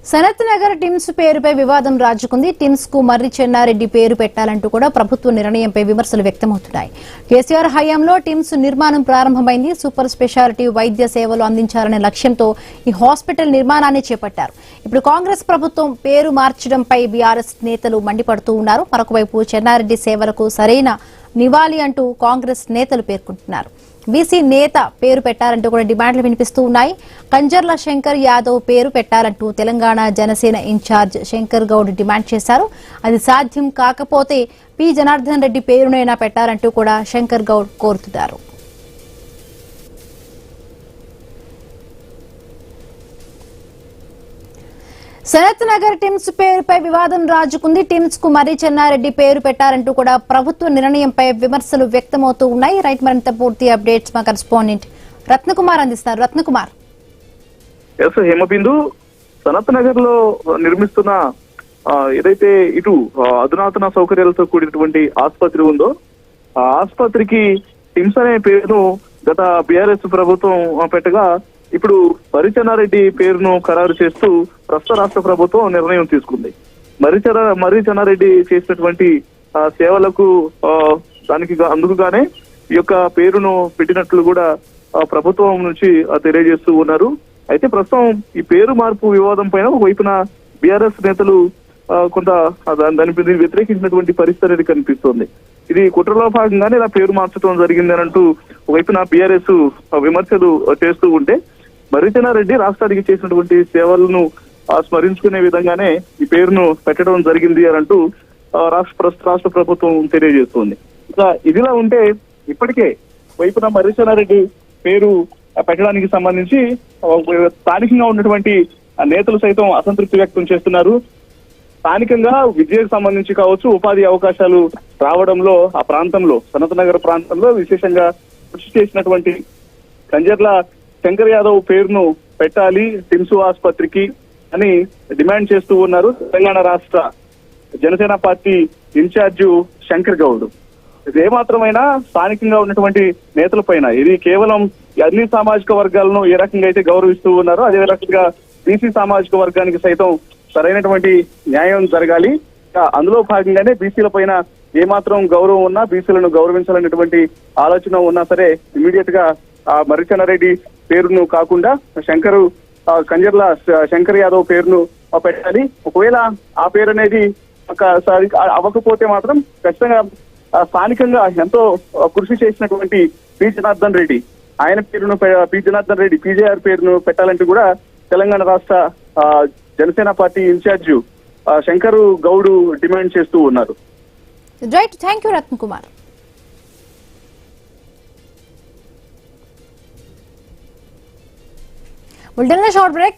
Sanath Nagar TIMS పేరుపై వివాదం రాజుకుంది. TIMS కు మర్రి చెన్నారెడ్డి పేరు పెట్టాలంటూ కూడా ప్రభుత్వ నిర్ణయంపై విమర్శలు వ్యక్తమవుతున్నాయి. కేసీఆర్ హయాంలో టిమ్స్ నిర్మాణం ప్రారంభమైంది. సూపర్ స్పెషాలిటీ వైద్య సేవలు అందించాలనే లక్ష్యంతో ఈ హాస్పిటల్ నిర్మాణాన్ని చేపట్టారు. ఇప్పుడు కాంగ్రెస్ ప్రభుత్వం పేరు మార్చడంపై బీఆర్ఎస్ నేతలు మండిపడుతూ ఉన్నారు. మరొకవైపు చెన్నారెడ్డి సేవలకు సరైన నివాళి అంటూ కాంగ్రెస్ నేతలు పేర్కొంటున్నారు. బీసీ నేత పేరు పెట్టాలంటూ కూడా డిమాండ్లు వినిపిస్తూ ఉన్నాయి. కంజర్ల శంకర్ యాదవ్ పేరు పెట్టాలంటూ తెలంగాణ జనసేన ఇన్ఛార్జ్ శంకర్ గౌడ్ డిమాండ్ చేశారు. అది సాధ్యం కాకపోతే పి జనార్దన్ రెడ్డి పేరునైనా పెట్టాలంటూ కూడా శంకర్ గౌడ్ కోరుతున్నారు. సనత్ నగర్ టిమ్స్ పేరుపై వివాదం రాజుకుంది. టిమ్స్ కు మర్రి చెన్నారెడ్డి పేరు పెట్టారంటూ కూడా ప్రభుత్వ నిర్ణయంపై విమర్శలు వ్యక్తమవుతూ ఉన్నాయి. రైట్, మరింత పూర్తి అప్డేట్స్ మా కరెస్పాండెంట్ రత్నకుమార్ అందిస్తారు. రత్నకుమార్. హేమబిందు, సనత్ నగర్ లో నిర్మిస్తున్న ఏదైతే ఇటు అధునాతన సౌకర్యాలతో కూడినటువంటి ఆసుపత్రి ఉందో ఆ ఆసుపత్రికి టిమ్స్ అనే పేరును గత బీఆర్ఎస్ ప్రభుత్వం పెట్టగా ఇప్పుడు మర్రి చెన్నారెడ్డి పేరును ఖరారు చేస్తూ ప్రస్తుత రాష్ట్ర ప్రభుత్వం నిర్ణయం తీసుకుంది. మర్రి చెన్నారెడ్డి చేసినటువంటి సేవలకు అందుకుగానే ఈ యొక్క పేరును పెట్టినట్లు కూడా ప్రభుత్వం నుంచి తెలియజేస్తూ ఉన్నారు. అయితే ప్రస్తుతం ఈ పేరు మార్పు వివాదం పైన ఒకవైపున బీఆర్ఎస్ నేతలు కొంత దాని వ్యతిరేకించినటువంటి పరిస్థితి అనేది కనిపిస్తోంది. ఇది కుట్రలో భాగంగానే ఇలా పేరు మార్చడం జరిగింది అని అంటూ ఒకవైపున బీఆర్ఎస్ విమర్శలు చేస్తూ ఉంటే మర్రి చెన్నారెడ్డి రాష్ట్రానికి చేసినటువంటి సేవలను స్మరించుకునే విధంగానే ఈ పేరును పెట్టడం జరిగింది అని అంటూ రాష్ట్ర ప్రభుత్వం తెలియజేస్తోంది. ఇక ఇదిలా ఉంటే ఇప్పటికే వైపున మర్రి చెన్నారెడ్డి పేరు పెట్టడానికి సంబంధించి స్థానికంగా ఉన్నటువంటి నేతలు సైతం అసంతృప్తి వ్యక్తం చేస్తున్నారు. స్థానికంగా విద్యకు సంబంధించి కావచ్చు, ఉపాధి అవకాశాలు రావడంలో ఆ ప్రాంతంలో సనత్ నగర్ ప్రాంతంలో విశేషంగా కృషి చేసినటువంటి కంజర్ల శంకర్ యాదవ్ పేరును పెట్టాలి టిమ్స్ ఆసుపత్రికి అని డిమాండ్ చేస్తూ ఉన్నారు తెలంగాణ రాష్ట్ర జనసేన పార్టీ ఇన్ఛార్జి శంకర్ గౌడ్. ఏమాత్రమైనా స్థానికంగా ఉన్నటువంటి నేతల పైన ఇది కేవలం అన్ని సామాజిక వర్గాలను ఏ రకంగా అయితే గౌరవిస్తూ ఉన్నారో అదే రకంగా బీసీ సామాజిక వర్గానికి సైతం సరైనటువంటి న్యాయం జరగాలి. అందులో భాగంగానే బీసీల పైన ఏమాత్రం గౌరవం ఉన్నా, బీసీలను గౌరవించాలనేటువంటి ఆలోచన ఉన్నా సరే ఇమీడియట్ గా మర్రి చెన్నారెడ్డి పేరును కాకుండా కంజర్ల శంకర్ యాదవ్ పేరును పెట్టాలి. ఒకవేళ ఆ పేరు అనేది అవ్వకపోతే మాత్రం ఖచ్చితంగా స్థానికంగా ఎంతో కృషి చేసినటువంటి పి జనార్దన్ రెడ్డి ఆయన పేరును పి జనార్దన్ రెడ్డి పీజేఆర్ పేరును పెట్టాలంటూ కూడా తెలంగాణ రాష్ట్ర జనసేన పార్టీ ఇన్ఛార్జ్ శంకర్ గౌడ్ డిమాండ్ చేస్తూ ఉన్నారు. Right, thank you Ratnakumar. Short break